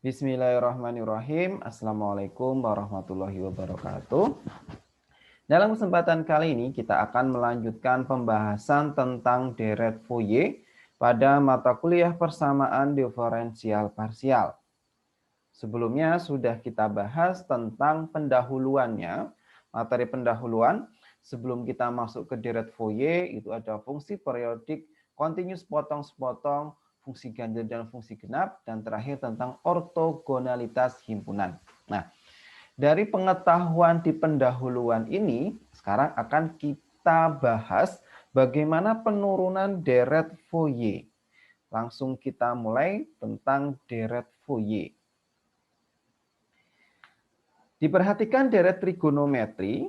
Bismillahirrahmanirrahim. Assalamualaikum warahmatullahi wabarakatuh. Dalam kesempatan kali ini kita akan melanjutkan pembahasan tentang deret Fourier pada mata kuliah persamaan diferensial parsial. Sebelumnya sudah kita bahas tentang pendahuluannya, materi pendahuluan. Sebelum kita masuk ke deret Fourier, itu ada fungsi periodik, continuous potong-sepotong, fungsi ganjil dan fungsi genap, dan terakhir tentang ortogonalitas himpunan. Nah, dari pengetahuan di pendahuluan ini, sekarang akan kita bahas bagaimana penurunan deret Fourier. Langsung kita mulai tentang deret Fourier. Diperhatikan deret trigonometri,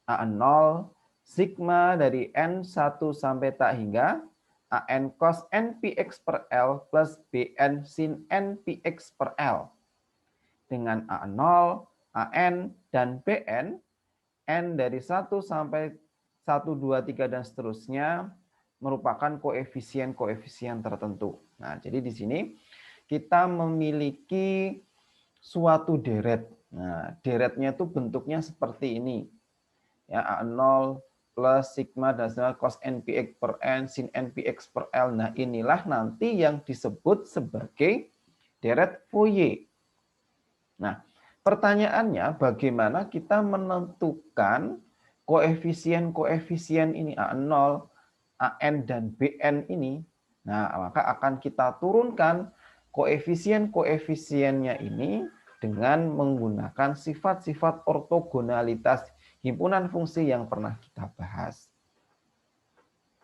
A0, sigma dari N1 sampai tak hingga AN cos NPX per L plus BN sin NPX per L. Dengan A0, AN, dan BN, N dari 1 sampai 1, 2, 3, dan seterusnya merupakan koefisien-koefisien tertentu. Nah, jadi di sini kita memiliki suatu deret. Nah, deretnya itu bentuknya seperti ini. Ya, A0 plus sigma dan cos NPX per N sin NPX per L. Nah, inilah nanti yang disebut sebagai deret Fourier. Nah, pertanyaannya bagaimana kita menentukan koefisien-koefisien ini A0, AN, dan BN ini. Nah, maka akan kita turunkan koefisien-koefisiennya ini dengan menggunakan sifat-sifat ortogonalitas himpunan fungsi yang pernah kita bahas.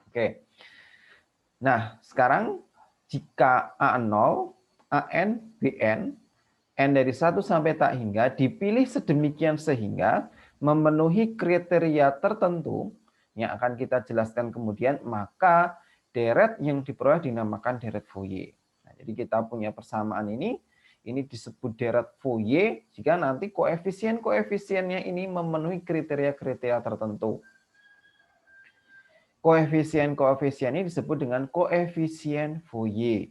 Oke. Nah, sekarang jika A0, AN, BN, N dari 1 sampai tak hingga dipilih sedemikian sehingga memenuhi kriteria tertentu yang akan kita jelaskan kemudian, maka deret yang diperoleh dinamakan deret Fourier. Nah, jadi kita punya persamaan ini disebut deret Fourier jika nanti koefisien-koefisiennya ini memenuhi kriteria-kriteria tertentu. Koefisien-koefisien ini disebut dengan koefisien Fourier.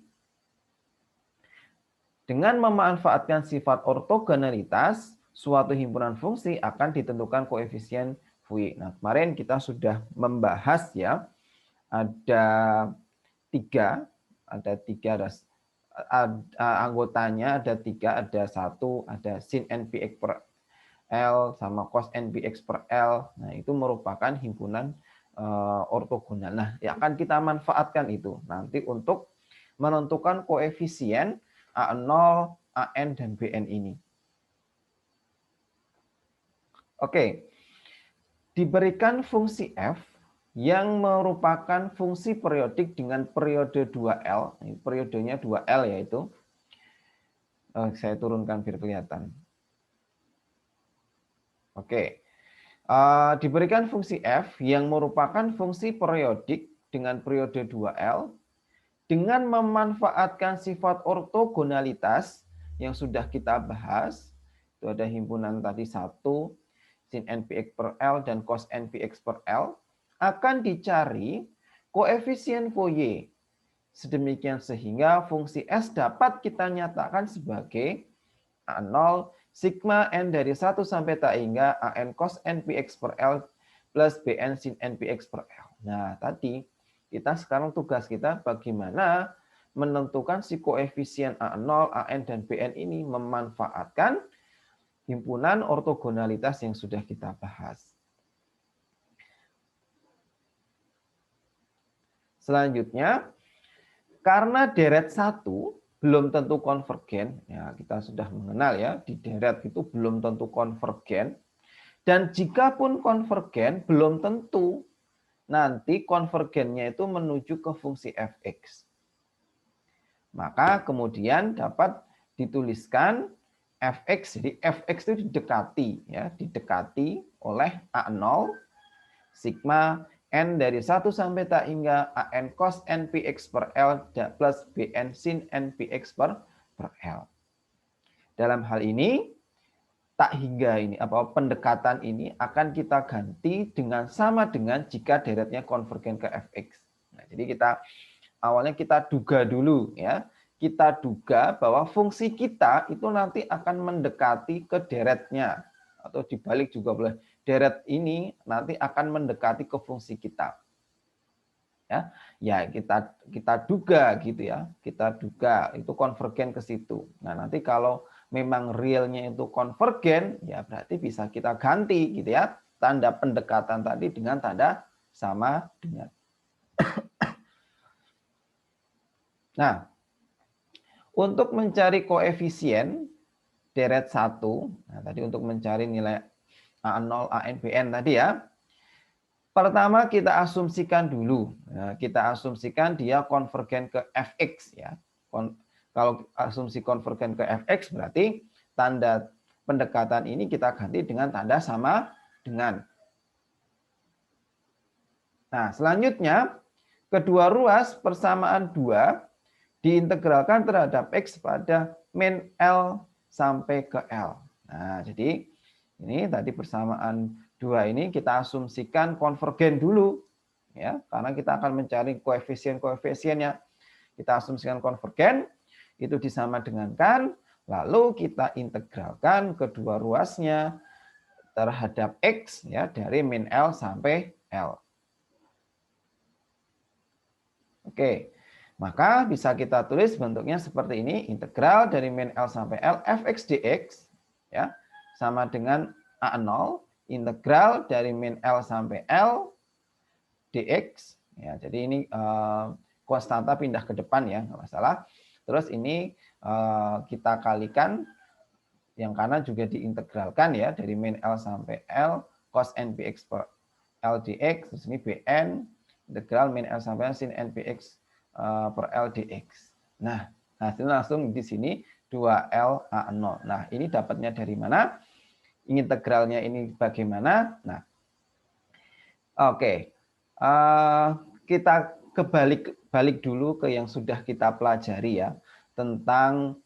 Dengan memanfaatkan sifat ortogonalitas, suatu himpunan fungsi akan ditentukan koefisien Fourier. Nah, kemarin kita sudah membahas ya, ada tiga anggotanya, ada tiga, ada satu, ada sin NPX per L sama cos NPX per L. Nah, itu merupakan himpunan ortogonal. Nah, ya akan kita manfaatkan itu nanti untuk menentukan koefisien A0, AN, dan BN ini. Oke, diberikan fungsi F yang merupakan fungsi periodik dengan periode 2L, periodenya 2L yaitu, saya turunkan biar kelihatan. Oke, diberikan fungsi F yang merupakan fungsi periodik dengan periode 2L, dengan memanfaatkan sifat ortogonalitas yang sudah kita bahas, itu ada himpunan tadi 1, sin NPX per L dan cos NPX per L, akan dicari koefisien Fourier. Sedemikian sehingga fungsi S dapat kita nyatakan sebagai A0 sigma N dari 1 sampai tak hingga AN cos NPX per L plus BN sin NPX per L. Nah, tadi kita sekarang tugas kita bagaimana menentukan si koefisien A0, AN, dan BN ini memanfaatkan himpunan ortogonalitas yang sudah kita bahas. Selanjutnya, karena deret 1 belum tentu konvergen, ya kita sudah mengenal ya, di deret itu belum tentu konvergen, dan jika pun konvergen, belum tentu nanti konvergennya itu menuju ke fungsi fx. Maka kemudian dapat dituliskan fx, jadi fx itu didekati, ya, didekati oleh A0 sigma N dari 1 sampai tak hingga AN cos NPX per L plus BN sin NPX per L. Dalam hal ini, tak hingga ini, pendekatan ini akan kita ganti dengan sama dengan jika deretnya konvergen ke fx. Nah, jadi awalnya kita duga dulu ya, kita duga bahwa fungsi kita itu nanti akan mendekati ke deretnya, atau dibalik juga boleh. Deret ini nanti akan mendekati ke fungsi kita. Ya kita duga gitu ya, kita duga itu konvergen ke situ. Nah, nanti kalau memang realnya itu konvergen, ya berarti bisa kita ganti gitu ya, tanda pendekatan tadi dengan tanda sama dengan. Nah, untuk mencari koefisien deret 1, nah tadi untuk mencari nilai A0, AN, BN tadi ya, pertama kita asumsikan dulu. Nah, kita asumsikan dia konvergen ke fx ya. Kalau asumsi konvergen ke fx berarti tanda pendekatan ini kita ganti dengan tanda sama dengan. Nah, selanjutnya kedua ruas persamaan 2 diintegralkan terhadap x pada min L sampai ke L. Nah, jadi ini tadi persamaan 2 ini kita asumsikan konvergen dulu. Ya, karena kita akan mencari koefisien-koefisiennya. Kita asumsikan konvergen, itu disama dengankan, lalu kita integralkan kedua ruasnya terhadap x ya dari min L sampai L. Oke, maka bisa kita tulis bentuknya seperti ini, integral dari min L sampai L fx dx ya sama dengan A0 integral dari min L sampai L dx ya. Jadi ini konstanta pindah ke depan ya, nggak masalah. Terus ini kita kalikan yang kanan juga diintegralkan ya dari min L sampai L cos npx per L dx. Terus ini bn integral min L sampai L sin npx per L dx. Nah, hasilnya langsung di sini 2L A0. Nah, ini dapatnya dari mana? Integralnya ini bagaimana? Nah, oke. Kita balik dulu ke yang sudah kita pelajari ya, tentang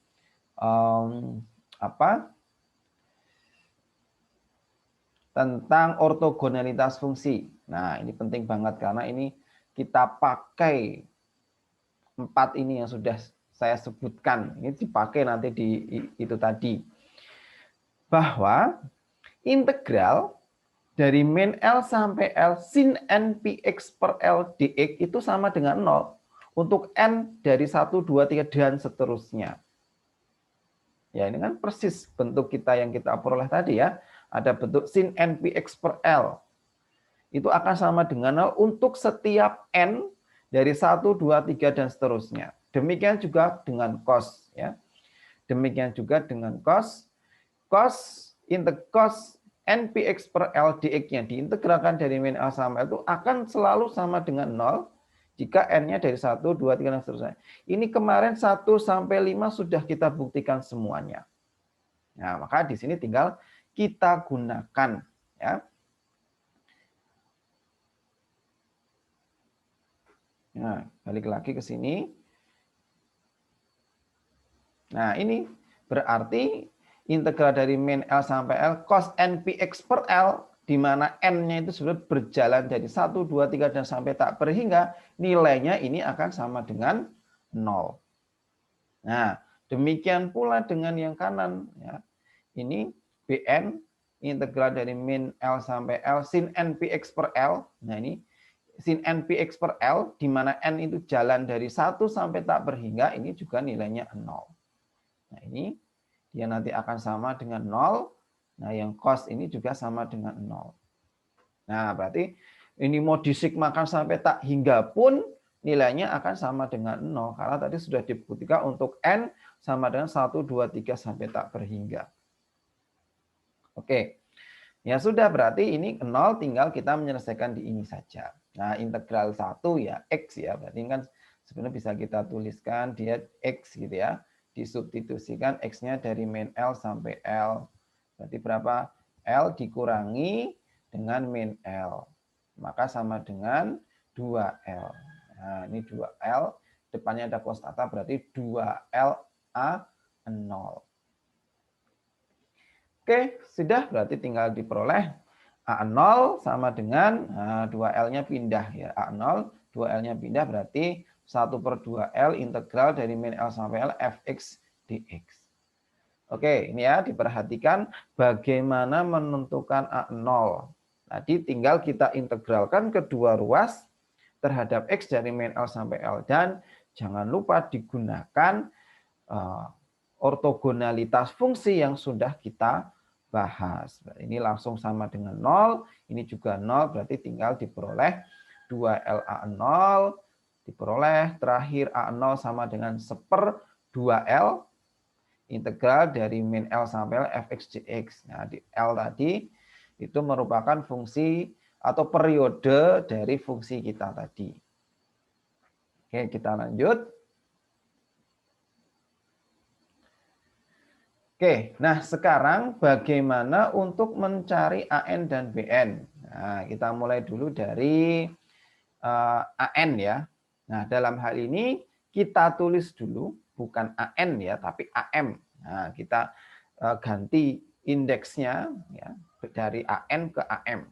tentang ortogonalitas fungsi. Nah, ini penting banget karena ini kita pakai 4 ini yang sudah saya sebutkan. Ini dipakai nanti di itu tadi. Bahwa integral dari min L sampai L sin npx per L dx itu sama dengan 0 untuk n dari 1, 2, 3, dan seterusnya. Ya, ini kan persis bentuk kita yang kita peroleh tadi ya. Ada bentuk sin npx per L. Itu akan sama dengan 0 untuk setiap n dari 1, 2, 3, dan seterusnya. Demikian juga dengan cos. Ya. Demikian juga dengan cos. Cos npx per L dx-nya diintegralkan dari min L sampai L itu akan selalu sama dengan 0 jika n-nya dari 1, 2, 3, dan seterusnya. Ini kemarin 1 sampai 5 sudah kita buktikan semuanya. Nah, maka di sini tinggal kita gunakan ya. Nah, balik lagi ke sini. Nah, ini berarti integral dari min L sampai L cos npx per L, di mana n-nya itu sebenarnya berjalan dari 1, 2, 3, dan sampai tak berhingga, nilainya ini akan sama dengan 0. Nah, demikian pula dengan yang kanan. Ya. Ini Bn, integral dari min L sampai L sin npx per L. Nah, ini sin npx per L, di mana n itu jalan dari 1 sampai tak berhingga, ini juga nilainya 0. Nah, ini dia nanti akan sama dengan 0. Nah, yang cos ini juga sama dengan 0. Nah, berarti ini mau disigmakan sampai tak hingga pun nilainya akan sama dengan 0. Karena tadi sudah dibuktikan untuk n sama dengan 1, 2, 3 sampai tak berhingga. Oke. Ya sudah, berarti ini 0 tinggal kita menyelesaikan di ini saja. Nah, integral 1 ya x ya. Berarti kan sebenarnya bisa kita tuliskan dia x gitu ya. Disubstitusikan x-nya dari min L sampai L. Berarti berapa? L dikurangi dengan min L. Maka sama dengan 2L. Nah, ini 2L. Depannya ada konstanta berarti 2L A0. Oke, sudah berarti tinggal diperoleh A0 sama dengan 2L-nya pindah ya. A0, 2L-nya pindah berarti 1/2L integral dari min L sampai L fx dx. Oke, ini ya diperhatikan bagaimana menentukan A0. Tadi tinggal kita integralkan kedua ruas terhadap X dari min L sampai L. Dan jangan lupa digunakan ortogonalitas fungsi yang sudah kita bahas. Ini langsung sama dengan 0, ini juga 0, berarti tinggal diperoleh 2LA0, diperoleh terakhir A0 sama dengan 1/2L integral dari min L sampai L fx dx. Nah, di L tadi itu merupakan fungsi atau periode dari fungsi kita tadi. Oke, kita lanjut. Oke, nah sekarang bagaimana untuk mencari AN dan BN? Nah, kita mulai dulu dari AN ya. Nah, dalam hal ini kita tulis dulu bukan AN ya, tapi AM. Nah, kita ganti indeksnya ya dari AN ke AM.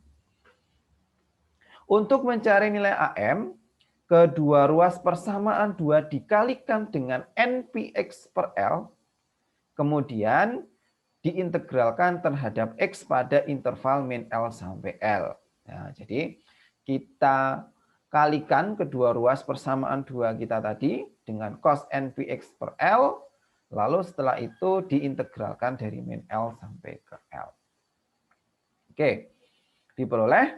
Untuk mencari nilai AM, kedua ruas persamaan 2 dikalikan dengan NPX per L, kemudian diintegralkan terhadap X pada interval min L sampai L. Nah, jadi kita kalikan kedua ruas persamaan 2 kita tadi dengan cos NPX per L, lalu setelah itu diintegralkan dari min L sampai ke L. Oke, diperoleh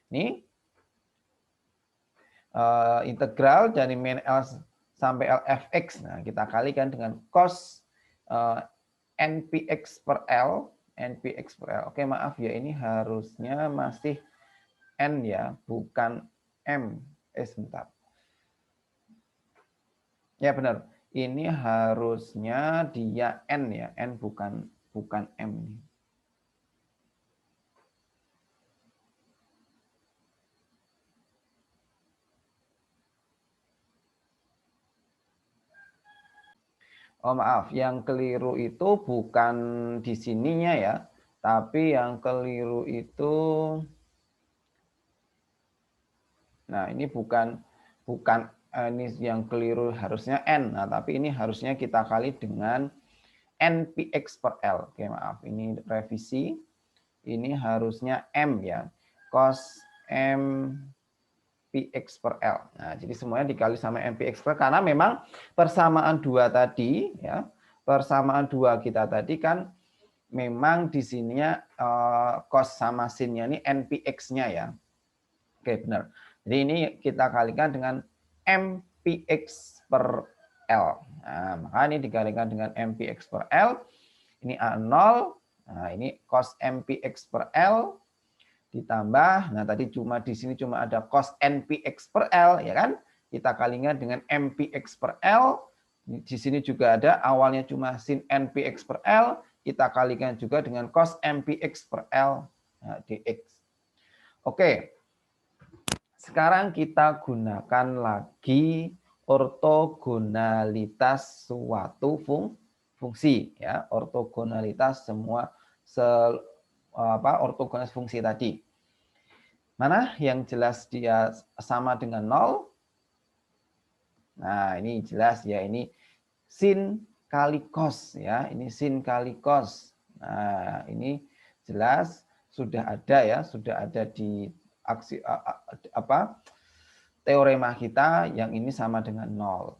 ini integral dari min L sampai L fx. Nah, kita kalikan dengan cos NPX per L, NPX per L. Oke, maaf ya, ini harusnya masih N ya, bukan M. Sebentar. Ya benar. Ini harusnya dia N ya, N bukan M. Oh maaf, yang keliru itu bukan di sininya ya, tapi yang keliru itu, nah ini bukan ini yang keliru harusnya N, nah tapi ini harusnya kita kali dengan NPX per L. Oke maaf, ini revisi, ini harusnya M ya, cos M PX per L. Nah, jadi semuanya dikali sama MPX per L, karena memang persamaan 2 tadi ya, persamaan 2 kita tadi kan memang di sininya cos sama sinnya ini NPX-nya ya. Oke, benar. Jadi ini kita kalikan dengan MPX per L. Nah, maka ini dikalikan dengan MPX per L. Ini A0, nah ini cos MPX per L ditambah, nah tadi cuma di sini cuma ada cos NPX per L ya kan, kita kalikan dengan MPX per L, di sini juga ada awalnya cuma sin NPX per L, kita kalikan juga dengan cos MPX per L dx. Oke, sekarang kita gunakan lagi ortogonalitas suatu fungsi ya, ortogonalitas semua ortogonalitas fungsi tadi. Mana yang jelas dia sama dengan 0? Nah, ini jelas ya, ini sin kali cos ya, ini sin kali cos. Nah, ini jelas sudah ada ya, sudah ada di aksi teorema kita, yang ini sama dengan 0.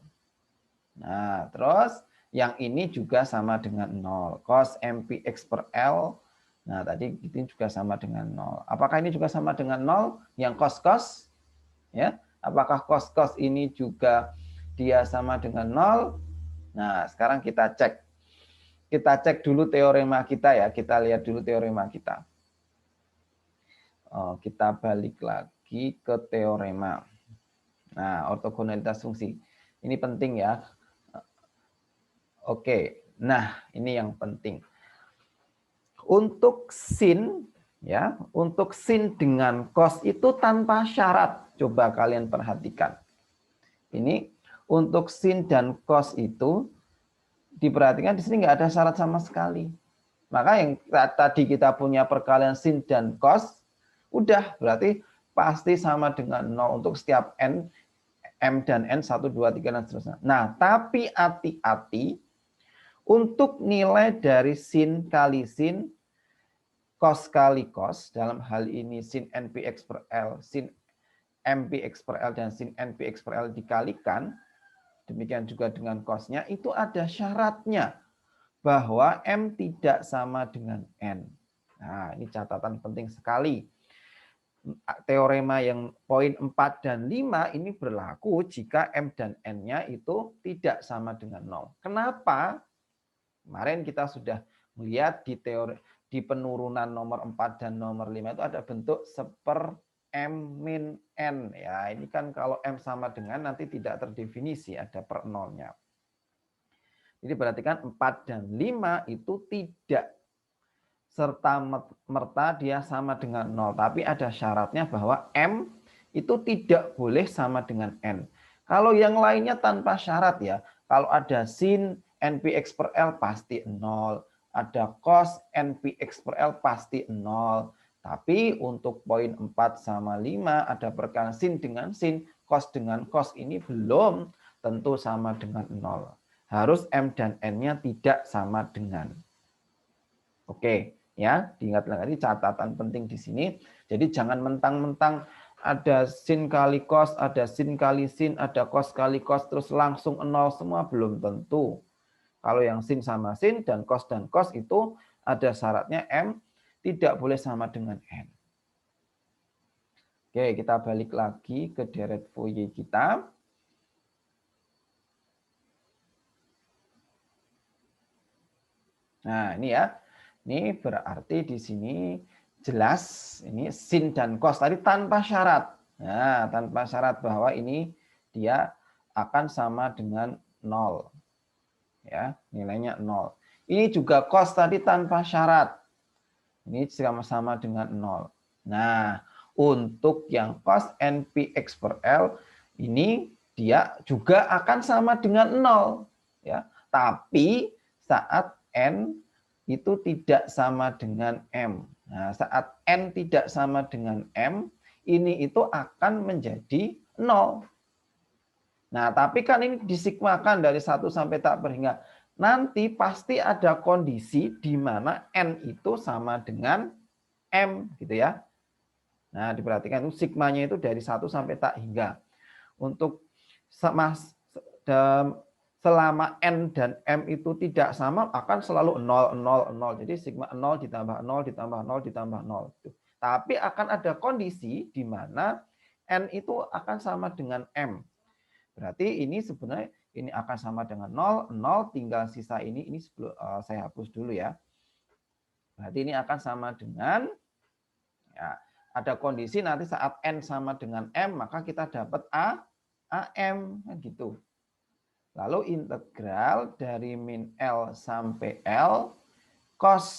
Nah, terus yang ini juga sama dengan 0, cos MPX per L. Nah, tadi ini juga sama dengan 0. Apakah ini juga sama dengan 0? Yang cos-cos? Ya, apakah cos-cos ini juga dia sama dengan 0? Nah, sekarang kita cek. Kita cek dulu teorema kita ya. Kita lihat dulu teorema kita. Kita balik lagi ke teorema. Nah, ortogonalitas fungsi. Ini penting ya. Oke, nah ini yang penting. Untuk sin ya, untuk sin dengan cos itu tanpa syarat. Coba kalian perhatikan. Ini untuk sin dan cos itu diperhatikan di sini nggak ada syarat sama sekali. Maka yang tadi kita punya perkalian sin dan cos, udah berarti pasti sama dengan 0 untuk setiap n M dan N 1, 2, 3, dan seterusnya. Nah, tapi hati-hati untuk nilai dari sin kali sin, cos kali cos, dalam hal ini sin NPX per L, sin MPX per L, dan sin NPX per L dikalikan, demikian juga dengan cosnya, itu ada syaratnya bahwa M tidak sama dengan N. Nah, ini catatan penting sekali. Teorema yang poin 4 dan 5 ini berlaku jika M dan N-nya itu tidak sama dengan 0. Kenapa? Kemarin kita sudah melihat di teori di penurunan nomor 4 dan nomor 5 itu ada bentuk seper M min N. Ya, ini kan kalau M sama dengan nanti tidak terdefinisi, ada per nolnya. Jadi perhatikan 4 dan 5 itu tidak serta merta dia sama dengan 0. Tapi ada syaratnya bahwa M itu tidak boleh sama dengan N. Kalau yang lainnya tanpa syarat ya. Kalau ada sin NPX per L pasti 0. Ada cos NPX per L pasti 0. Tapi untuk poin 4 sama 5 ada perkara sin dengan sin, cos dengan cos ini belum tentu sama dengan 0. Harus M dan N-nya tidak sama dengan. Oke. Ya, diingat lagi catatan penting di sini. Jadi jangan mentang-mentang ada sin kali cos, ada sin kali sin, ada cos kali cos, terus langsung 0 semua, belum tentu. Kalau yang sin sama sin dan cos itu ada syaratnya M tidak boleh sama dengan N. Oke, kita balik lagi ke deret Fourier kita. Nah, ini ya. Ini berarti di sini jelas ini sin dan cos tadi tanpa syarat. Nah, tanpa syarat bahwa ini dia akan sama dengan 0. Ya, nilainya 0. Ini juga cos tadi tanpa syarat. Ini sama-sama dengan 0. Nah, untuk yang cos NPX per L ini dia juga akan sama dengan 0. Ya, tapi saat N itu tidak sama dengan M. Nah, saat N tidak sama dengan M, ini itu akan menjadi 0. Nah, tapi kan ini disigmakan dari 1 sampai tak berhingga. Nanti pasti ada kondisi di mana N itu sama dengan M, gitu ya. Nah, diperhatikan itu sigmanya itu dari 1 sampai tak hingga. Untuk selama N dan M itu tidak sama, akan selalu 0, 0, 0. Jadi sigma 0 ditambah 0, ditambah 0, ditambah 0. Tapi akan ada kondisi di mana N itu akan sama dengan M. Berarti ini sebenarnya ini akan sama dengan 0, 0, tinggal sisa ini saya hapus dulu ya. Berarti ini akan sama dengan, ya, ada kondisi nanti saat N sama dengan M, maka kita dapat AM, kan gitu. Lalu integral dari min L sampai L cos.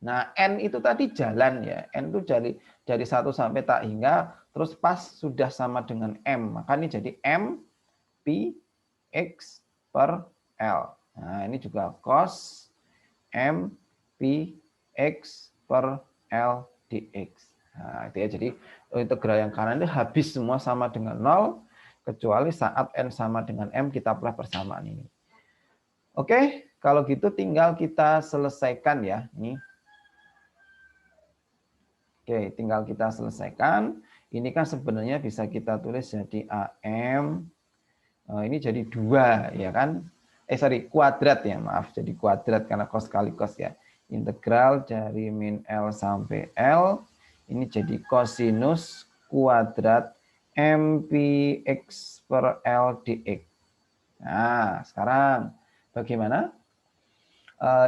Nah, N itu tadi jalan ya. N itu dari 1 sampai tak hingga, terus pas sudah sama dengan M. Maka ini jadi M P X per L. Nah, ini juga cos M P X per L dx. Nah, itu ya. Jadi integral yang kanan itu habis semua sama dengan 0. Kecuali saat N sama dengan M, kita perlah persamaan ini. Oke, kalau gitu tinggal kita selesaikan ya. Ini. Oke, tinggal kita selesaikan. Ini kan sebenarnya bisa kita tulis jadi AM. Ini jadi 2, ya kan? Kuadrat ya, maaf. Jadi kuadrat karena cos kali cos ya. Integral dari min L sampai L. Ini jadi kosinus kuadrat MPX per L dx. Nah, sekarang bagaimana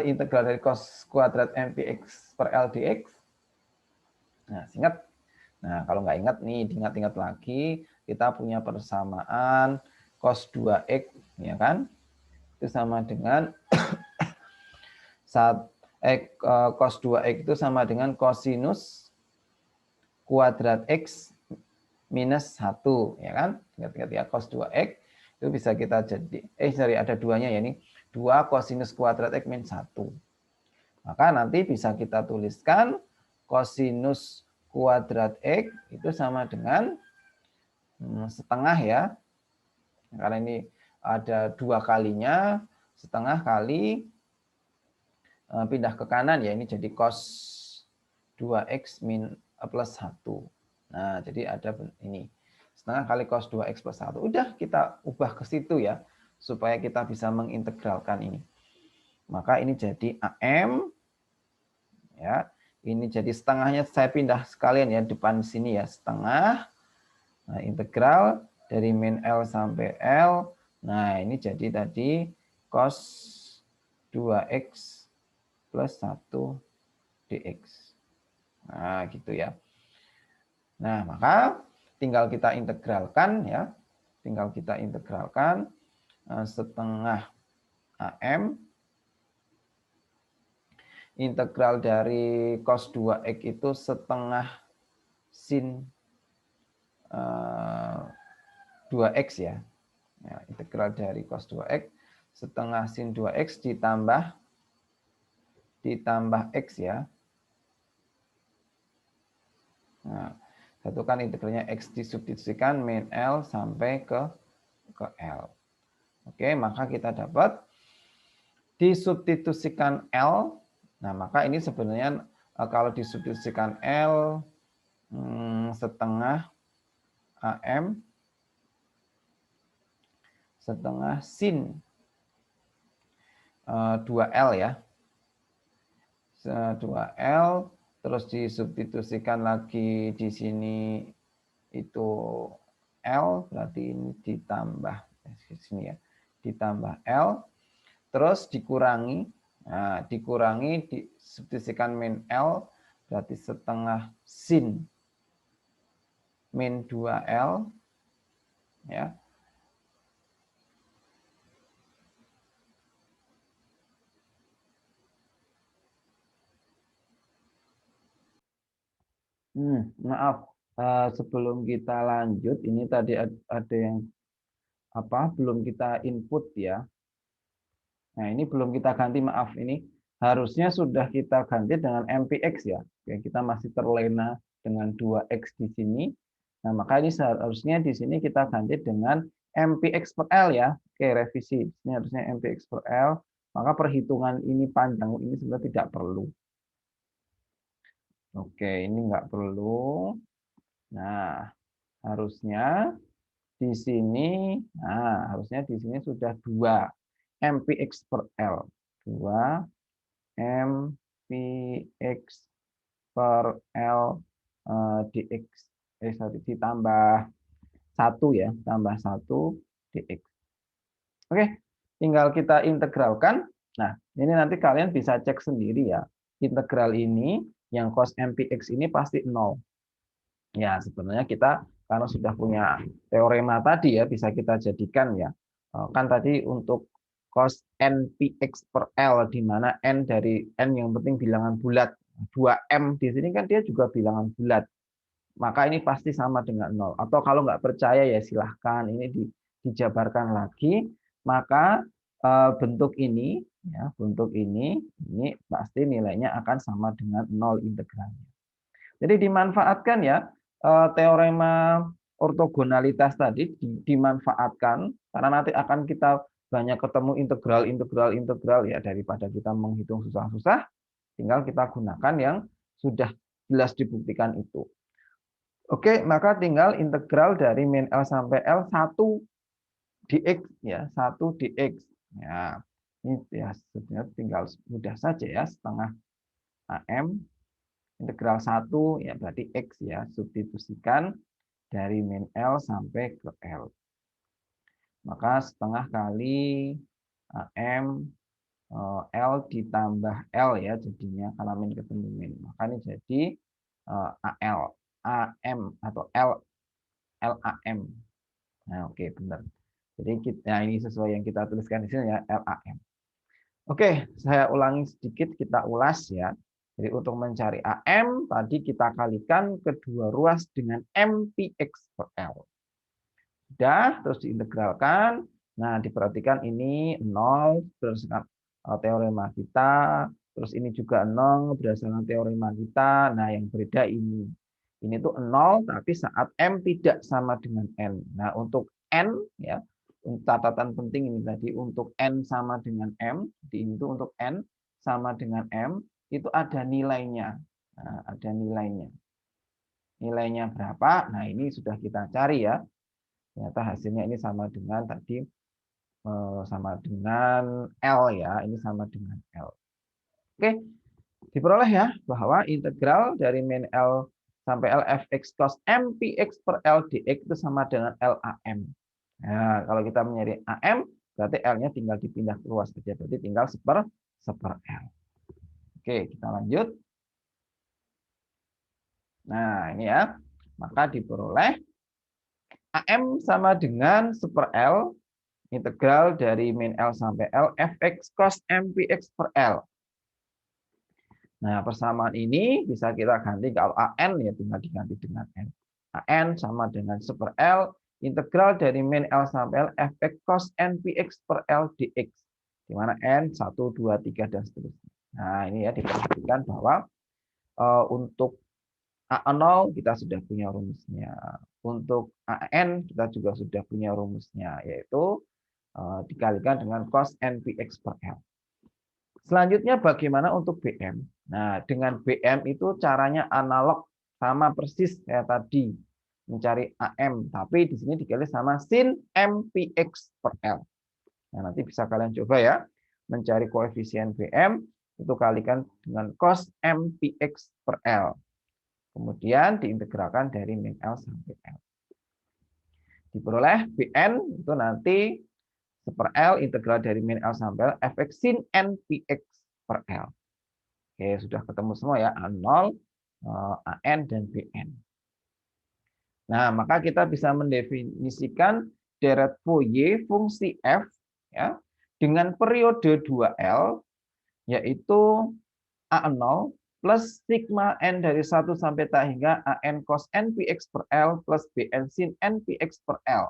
integral dari cos kuadrat MPX per L dx? Nah, ingat. Nah, kalau nggak ingat nih, diingat-ingat lagi, kita punya persamaan cos 2x, ya kan? Itu sama dengan cos 2x itu sama dengan kosinus kuadrat x minus 1, ya kan? Ingat-ingat ya, cos 2x itu bisa kita jadi, ada 2-nya ya ini, 2 kosinus kuadrat x min 1. Maka nanti bisa kita tuliskan kosinus kuadrat x itu sama dengan setengah ya, Karena ini ada 2 kalinya, setengah kali pindah ke kanan ya, ini jadi cos 2x plus 1. Nah, jadi ada ini. Setengah kali cos 2x plus 1. Udah kita ubah ke situ ya, supaya kita bisa mengintegralkan ini. Maka ini jadi AM, ya. Ini jadi setengahnya saya pindah sekalian ya, depan sini ya, setengah. Nah, integral dari min L sampai L. Nah, ini jadi tadi cos 2x plus 1 dx. Nah, gitu ya. Nah, maka tinggal kita integralkan ya. Tinggal kita integralkan setengah AM. Integral dari cos 2x itu setengah sin 2x ya. Ya, integral dari cos 2x setengah sin 2x ditambah x ya. Nah, satu kan integralnya x disubstitusikan min L sampai ke L. Oke, maka kita dapat disubstitusikan L. Nah, maka ini sebenarnya kalau disubstitusikan L setengah AM setengah sin 2L ya. 2L terus disubstitusikan lagi di sini itu L, berarti ini ditambah di sini ya. Ditambah L terus dikurangi. Nah, dikurangi disubstitusikan min L berarti setengah sin min 2L ya. Maaf, sebelum kita lanjut, ini tadi ada yang belum kita input ya. Nah, ini belum kita ganti, maaf, ini harusnya sudah kita ganti dengan MPX ya. Oke, kita masih terlena dengan 2X di sini. Nah, maka ini seharusnya di sini kita ganti dengan MPX per L ya. Oke, revisi. Ini harusnya MPX per L. Maka perhitungan ini panjang, ini sebenarnya tidak perlu. Oke, ini nggak perlu. Nah, harusnya di sini, harusnya di sini sudah 2 MPX per L. 2 MPX per L dx. Ditambah 1 ya, tambah 1 dx. Oke, tinggal kita integralkan. Nah, ini nanti kalian bisa cek sendiri ya. Integral ini, yang cos MPX ini pasti 0. Ya, sebenarnya kita karena sudah punya teorema tadi ya, bisa kita jadikan ya. Kan tadi untuk cos NPX per L, di mana N dari N yang penting bilangan bulat. 2M di sini kan dia juga bilangan bulat. Maka ini pasti sama dengan 0. Atau kalau nggak percaya ya silahkan ini dijabarkan lagi. Maka bentuk ini, ya bentuk ini pasti nilainya akan sama dengan 0 integralnya. Jadi dimanfaatkan ya teorema ortogonalitas tadi dimanfaatkan karena nanti akan kita banyak ketemu integral ya, daripada kita menghitung susah-susah, tinggal kita gunakan yang sudah jelas dibuktikan itu. Oke, maka tinggal integral dari min L sampai L 1 dx ya, 1 dx. Ya, ini ya sebenarnya tinggal mudah saja ya, setengah AM integral 1 ya berarti x ya, substitusikan dari min L sampai ke L. Maka setengah kali AM L ditambah L ya jadinya, karena min ketemu min. Maka ini jadi AL, AM atau LAM. Nah, oke, benar. Jadi ini sesuai yang kita tuliskan di sini ya, LAM. Oke, saya ulangi sedikit, kita ulas ya. Jadi untuk mencari AM, tadi kita kalikan kedua ruas dengan MPX per L. Sudah, terus diintegralkan. Nah, diperhatikan ini 0 berdasarkan teorema kita. Terus ini juga 0 berdasarkan teorema kita. Nah, yang berbeda ini. Ini tuh 0, tapi saat M tidak sama dengan N. Nah, untuk N, ya catatan penting ini tadi, untuk N sama dengan M, itu untuk N sama dengan M, itu ada nilainya. Nah, ada nilainya. Nilainya berapa? Nah, ini sudah kita cari ya. Ternyata hasilnya ini sama dengan tadi, sama dengan L ya. Ini sama dengan L. Oke, diperoleh ya bahwa integral dari min L sampai L fx cos M px per L dx itu sama dengan LAM. Nah, kalau kita mencari AM, berarti L-nya tinggal dipindah keluar saja. Berarti tinggal seper L. Oke, kita lanjut. Nah, ini ya. Maka diperoleh AM sama dengan seper L, integral dari min L sampai L, fx cos M px per L. Nah, persamaan ini bisa kita ganti, kalau AN ya tinggal diganti dengan N. AN sama dengan seper L, integral dari min L sampai L, fx cos N px per L dx. Di mana N 1, 2, 3, dan seterusnya. Nah, ini ya diperhatikan bahwa untuk A0 kita sudah punya rumusnya. Untuk AN kita juga sudah punya rumusnya, yaitu dikalikan dengan cos N px per L. Selanjutnya bagaimana untuk BM? Nah, dengan BM itu caranya analog, sama persis kayak tadi mencari AM, tapi di sini dikali sama sin MPX per L. Nah, nanti bisa kalian coba ya, mencari koefisien BM itu kalikan dengan cos MPX per L. Kemudian diintegralkan dari min L sampai L. Diperoleh BN itu nanti per L integral dari min L sampai L fx sin NPX per L. Oke, sudah ketemu semua ya, A0, AN, dan BN. Nah, maka kita bisa mendefinisikan deret Fourier fungsi f ya dengan periode 2L, yaitu A0 plus sigma n dari 1 sampai tak hingga AN cos NPX per L plus BN sin NPX per L,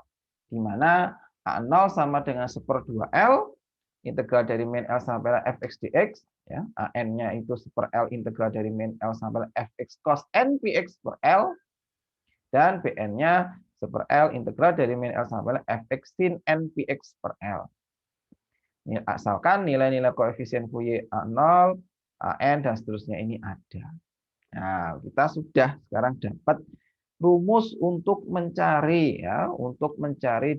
di mana A0 sama dengan 1/2L, integral dari min L sampai L fx dx, ya, AN-nya itu 1/L integral dari min L sampai L fx cos NPX per L, dan BN-nya 1/L integral dari min L sampai L fx sin NPX per L. Asalkan nilai-nilai koefisien Fourier A0, AN, dan seterusnya ini ada. Nah, kita sudah sekarang dapat rumus untuk mencari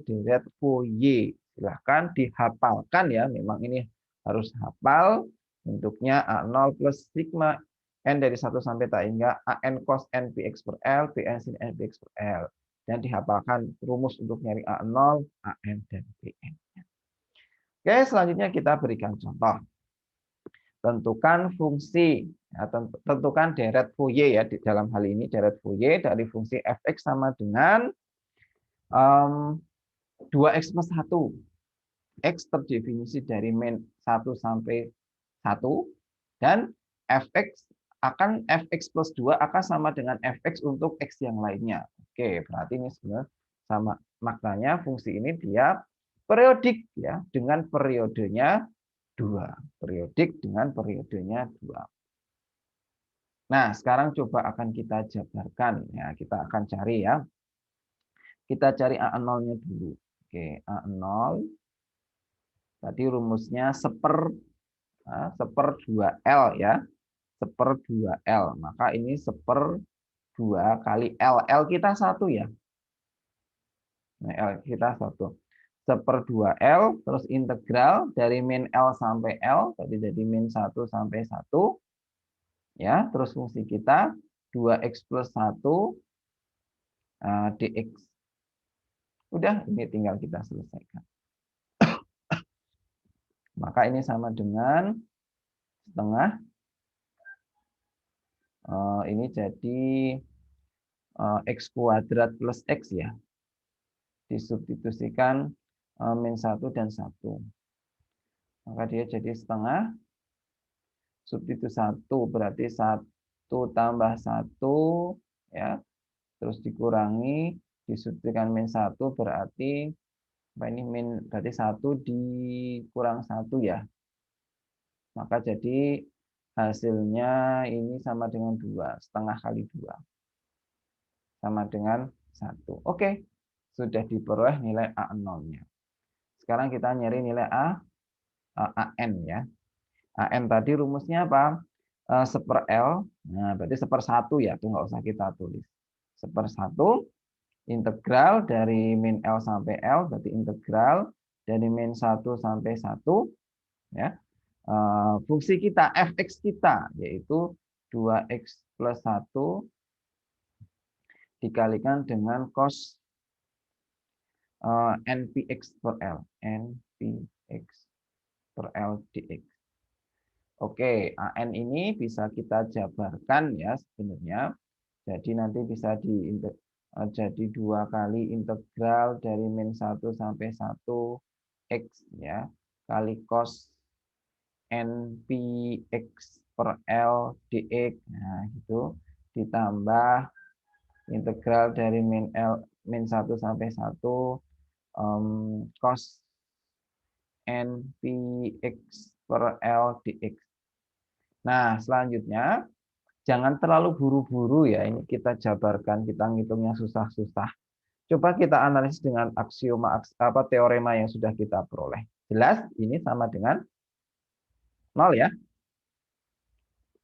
deret Fourier. Silahkan dihafalkan ya, memang ini harus hafal. Bentuknya A0 plus sigma n dari 1 sampai tak hingga AN cos NPX per L, BN sin NPX per L. Dan dihafalkan rumus untuk nyari A0, AN, dan BN. Oke, selanjutnya kita berikan contoh. Tentukan fungsi, ya, tentukan deret Fourier ya, di dalam hal ini deret Fourier dari fungsi fx sama dengan 2x plus 1. X terdefinisi dari min 1 sampai 1, dan fx plus 2 akan sama dengan fx untuk x yang lainnya. Oke, berarti ini sebenarnya sama, maknanya fungsi ini dia periodik ya, dengan periodenya 2. Periodik dengan periodenya 2. Nah, sekarang coba akan kita jabarkan ya, kita akan cari ya. Kita cari A0-nya dulu. Oke, A0 tadi rumusnya 1/2L ya. 1/2L. Maka ini 1/2 kali L. L kita 1 ya. Nah, L kita 1. 1/2L terus integral dari min L sampai L, tadi dari min 1 sampai 1. Ya, terus fungsi kita 2x plus 1 dx. Udah, ini tinggal kita selesaikan. Maka ini sama dengan setengah. Ini jadi x kuadrat plus x ya. Disubstitusikan min 1 dan 1. Maka dia jadi setengah. Substitusi 1 berarti 1 tambah 1 ya. Terus dikurangi, disubstitusikan min 1 berarti apa ini, min berarti 1 dikurang 1 ya. Maka jadi hasilnya ini sama dengan 2, setengah kali 2. Sama dengan 1. Oke, sudah diperoleh nilai A0-nya. Sekarang kita nyari nilai AN ya. AN tadi rumusnya apa? 1/L. Nah, berarti 1/1 ya, itu nggak usah kita tulis. 1/1 integral dari min L sampai L, berarti integral dari min 1 sampai 1 ya. Fungsi kita fx kita yaitu 2x plus 1 dikalikan dengan cos npx per L, npx per L dx. Oke, AN ini bisa kita jabarkan ya sebenarnya. Jadi nanti bisa jadi 2 kali integral dari min 1 sampai 1 x ya kali cos npx per L dx. Nah, itu ditambah integral dari min 1 sampai 1 cos npx per L dx. Nah, selanjutnya jangan terlalu buru-buru ya. Ini kita jabarkan, kita ngitungnya susah-susah. Coba kita analisis dengan aksioma teorema yang sudah kita peroleh. Jelas ini sama dengan 0 ya.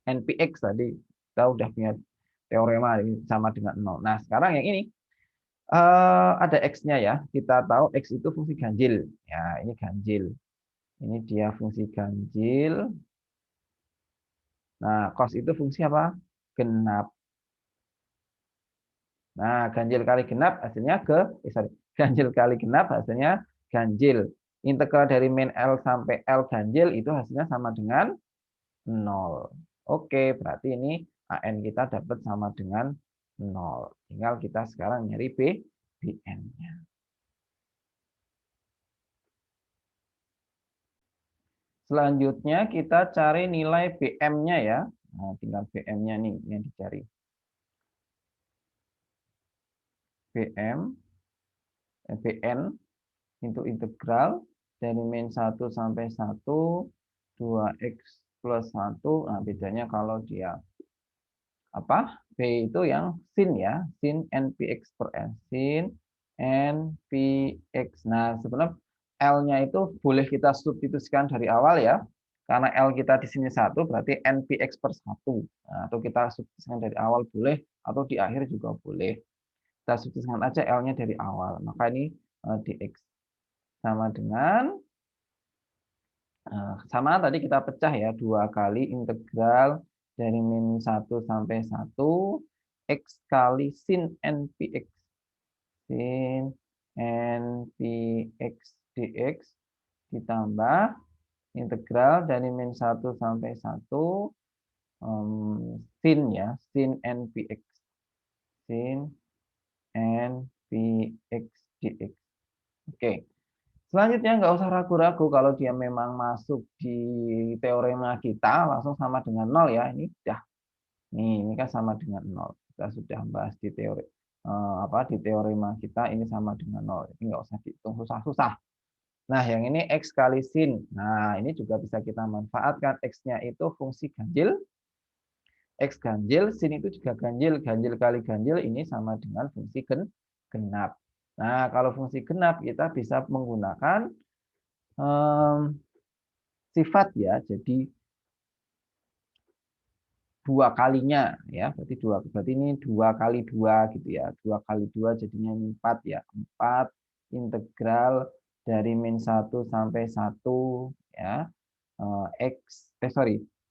NPX tadi kita udah punya teorema ini sama dengan 0. Nah, sekarang yang ini ada X-nya ya. Kita tahu X itu fungsi ganjil. Ya, ini ganjil. Ini dia fungsi ganjil. Nah, cos itu fungsi apa? Genap. Nah, ganjil kali genap hasilnya ganjil kali genap hasilnya ganjil. Integral dari min L sampai L ganjil itu hasilnya sama dengan 0. Oke, berarti ini AN kita dapat sama dengan 0. Tinggal kita sekarang nyari BN-nya. Selanjutnya kita cari nilai BM-nya ya. Nah, tinggal BM-nya nih yang dicari. BN itu integral dari min 1 sampai 1 2x plus 1. Nah, bedanya kalau dia apa? B itu yang sin ya, sin npx per L, sin npx. Nah, sebenarnya L-nya itu boleh kita substitusikan dari awal ya. Karena L kita di sini 1 berarti npx per 1. Nah, atau kita substitusikan dari awal boleh atau di akhir juga boleh. Kita substitusikan aja L-nya dari awal. Maka ini dx sama dengan sama tadi kita pecah ya 2 kali integral dari min 1 sampai 1 x kali sin npx sin npx dx ditambah integral dari min 1 sampai 1 sin ya sin npx sin npx dx. Oke. Selanjutnya nggak usah ragu-ragu kalau dia memang masuk di teorema kita langsung sama dengan 0 ya. Ini sudah ini kan sama dengan 0. Kita sudah bahas di teori di teorema kita ini sama dengan 0. Ini nggak usah dihitung susah-susah. Nah, yang ini x kali sin. Nah, ini juga bisa kita manfaatkan. X-nya itu fungsi ganjil. X ganjil, sin itu juga ganjil. Ganjil kali ganjil ini sama dengan fungsi genap. Nah, kalau fungsi genap kita bisa menggunakan sifat ya, jadi 2 kalinya ya, berarti ini 2 kali 2 gitu ya, 2 kali 2 jadinya 4 ya, 4 integral dari min 1 sampai 1 ya,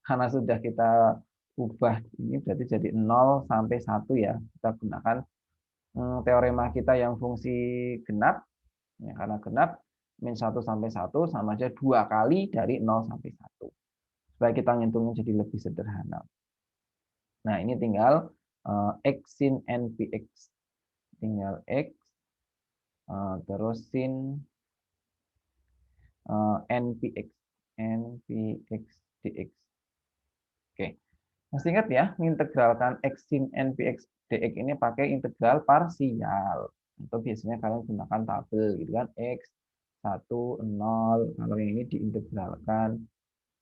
karena sudah kita ubah ini berarti jadi 0 sampai 1 ya, kita gunakan teorema kita yang fungsi genap ya, karena genap min 1 sampai 1 sama aja 2 kali dari 0 sampai 1. Supaya kita ngitungnya jadi lebih sederhana. Nah, ini tinggal x sin npx. Tinggal x terus sin npx. npx dx. Oke. Masih ingat ya, mengintegralkan x sin npx dx ini pakai integral parsial. Atau biasanya kalian gunakan tabel gitu kan, x 1 0. Kalau yang ini diintegralkan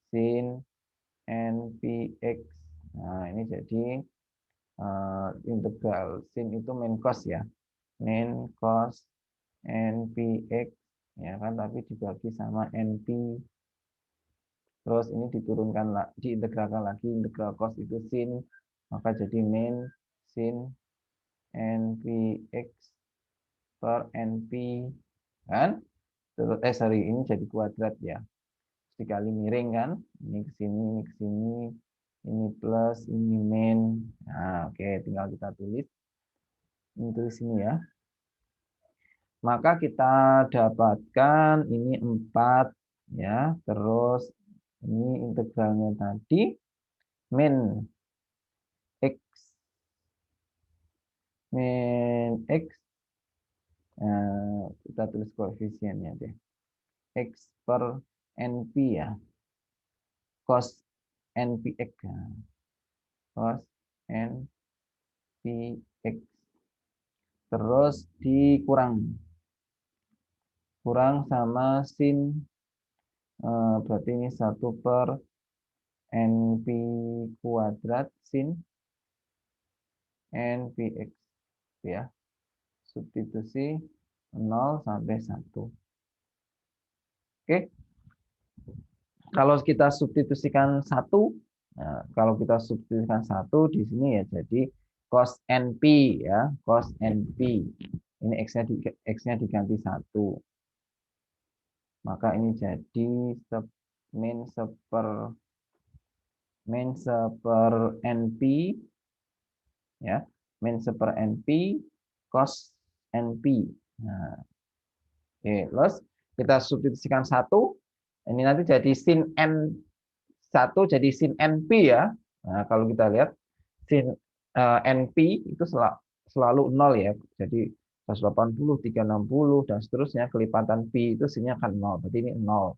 sin npx. Nah, ini jadi integral sin itu min cos ya, min cos npx ya kan, tapi dibagi sama NP, terus ini diturunkan, diintegralkan lagi, integral cos itu sin, maka jadi min sin NPX per NP, kan, terus sorry, ini jadi kuadrat ya, dikali miring kan, ini ke sini, ini ke sini, ini plus, ini min. Nah, oke, tinggal kita tulis. Ini tulis sini ya. Maka kita dapatkan ini 4 ya, terus ini integralnya tadi min x kita tulis koefisiennya deh, x per np ya, cos npx ya. Cos npx terus kurang sama sin, berarti ini 1 per np kuadrat sin npx ya, substitusi 0 sampai 1. Oke, kalau kita substitusikan 1, nah, kalau kita substitusikan 1 di sini ya jadi cos np ya, cos np. Ini x-nya diganti 1. Maka ini jadi min seper np ya, min seper np cos np. Nah, oke, terus kita substitusikan 1, ini nanti jadi sin N1 jadi sin NP ya. Nah, kalau kita lihat sin NP itu selalu 0 ya. Jadi 180, 360 dan seterusnya, kelipatan P itu sinnya akan 0. Berarti ini 0.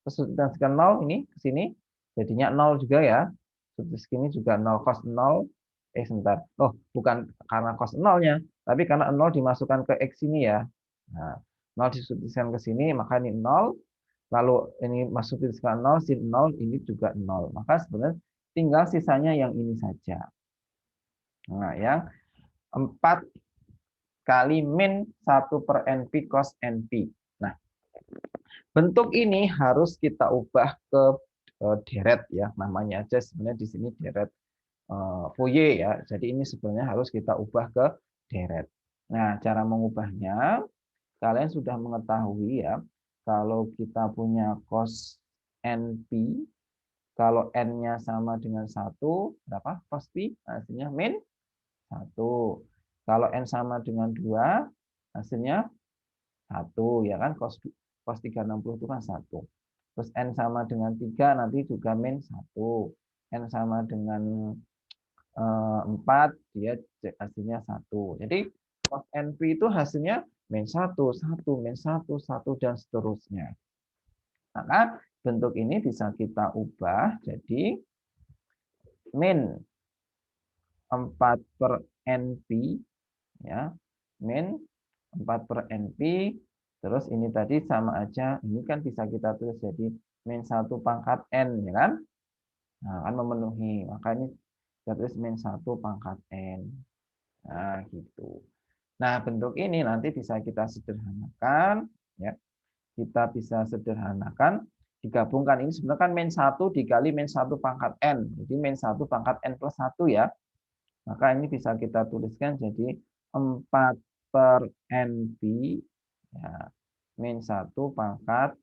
Terus substitusikan 0 ini ke sini jadinya 0 juga ya. Substitusi ini juga 0, cos 0. Sebentar. Oh, bukan karena cos 0-nya, tapi karena 0 dimasukkan ke X ini ya. Nah, 0 disubstitusikan ke sini, maka ini 0. Lalu ini masuk di skala 0, sin 0, ini juga 0. Maka sebenarnya tinggal sisanya yang ini saja. Nah, yang 4 kali min 1 per NP cos NP. Nah, bentuk ini harus kita ubah ke deret ya. Namanya aja sebenarnya di sini deret Fourier ya. Jadi ini sebenarnya harus kita ubah ke deret. Nah, cara mengubahnya, kalian sudah mengetahui ya, kalau kita punya cos NP, kalau N-nya sama dengan 1, berapa? Cos P, hasilnya min 1. Kalau N sama dengan 2, hasilnya 1. Ya kan? Cos 360 itu kan 1. Terus N sama dengan 3, nanti juga min 1. N sama dengan 4, dia hasilnya 1. Jadi cos NP itu hasilnya min 1, 1, min 1, 1, dan seterusnya. Maka bentuk ini bisa kita ubah jadi min 4 per NP ya, min 4 per NP, terus ini tadi sama aja, ini kan bisa kita tulis jadi min 1 pangkat N ya kan. Nah, kan memenuhi, maka ini kita tulis min 1 pangkat N. Nah, gitu. Nah, bentuk ini nanti bisa kita sederhanakan ya. Kita bisa sederhanakan, digabungkan ini sebenarnya kan min 1 dikali min 1 pangkat N. Jadi min 1 pangkat N plus 1 ya. Maka ini bisa kita tuliskan jadi 4 per NP ya, min 1 pangkat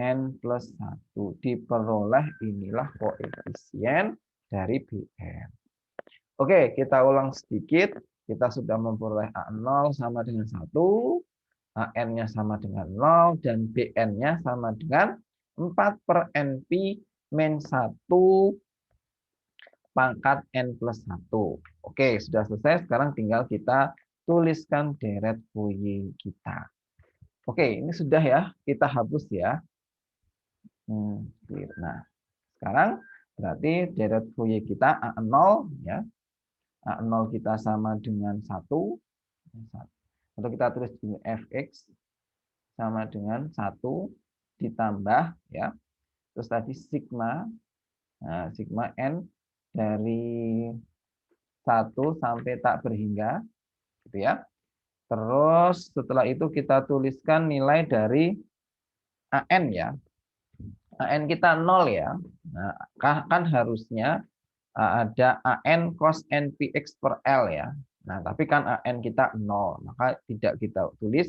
N plus 1. Diperoleh inilah koefisien dari BN. Oke, kita ulang sedikit. Kita sudah memperoleh A0 sama dengan 1, AN-nya sama dengan 0, dan BN-nya sama dengan 4 per NP min 1 pangkat N plus 1. Oke, sudah selesai. Sekarang tinggal kita tuliskan deret Fourier kita. Oke, ini sudah ya. Kita hapus ya. Nah, sekarang berarti deret Fourier kita A0 ya. A0 kita sama dengan 1. Atau kita tulis ini fx sama dengan 1 ditambah ya. Terus tadi sigma. Nah, sigma n dari 1 sampai tak berhingga gitu ya. Terus setelah itu kita tuliskan nilai dari AN ya. AN kita 0 ya. Nah, kan harusnya ada AN cos NPX per L ya. Nah, tapi kan AN kita 0, maka tidak kita tulis.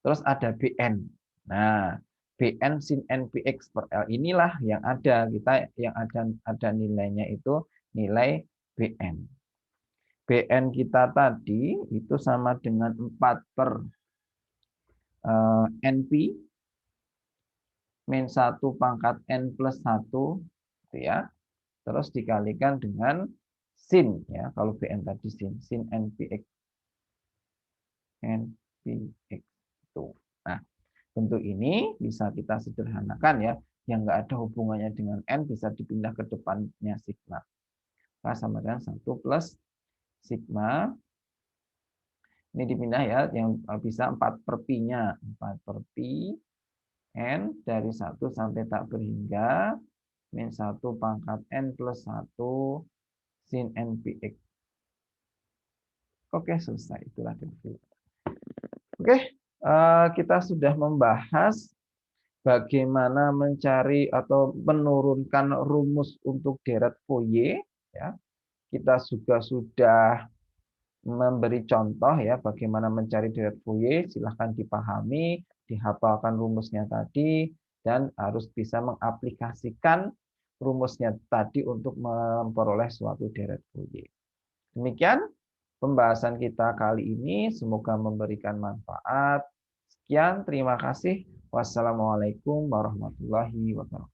Terus ada BN. Nah, BN sin NPX per L inilah yang ada, kita yang ada nilainya itu nilai BN. BN kita tadi itu sama dengan 4 per NP min 1 pangkat N plus 1 gitu ya. Terus dikalikan dengan sin ya, kalau BN tadi sin NPX itu. Nah, bentuk ini bisa kita sederhanakan ya, yang enggak ada hubungannya dengan N bisa dipindah ke depannya sigma. Nah, sama dengan 1 plus sigma. Ini dipindah ya, yang bisa 4 per pi-nya. 4 per pi N dari 1 sampai tak berhingga min 1 pangkat N plus 1 sin NPX. Oke, selesai. Itulah definisi. Oke, kita sudah membahas bagaimana mencari atau menurunkan rumus untuk deret Fourier. Ya. Kita juga sudah memberi contoh ya bagaimana mencari deret Fourier. Silahkan dipahami, dihafalkan rumusnya tadi, dan harus bisa mengaplikasikan rumusnya tadi untuk memperoleh suatu deret Fourier. Demikian pembahasan kita kali ini, semoga memberikan manfaat. Sekian, terima kasih. Wassalamualaikum warahmatullahi wabarakatuh.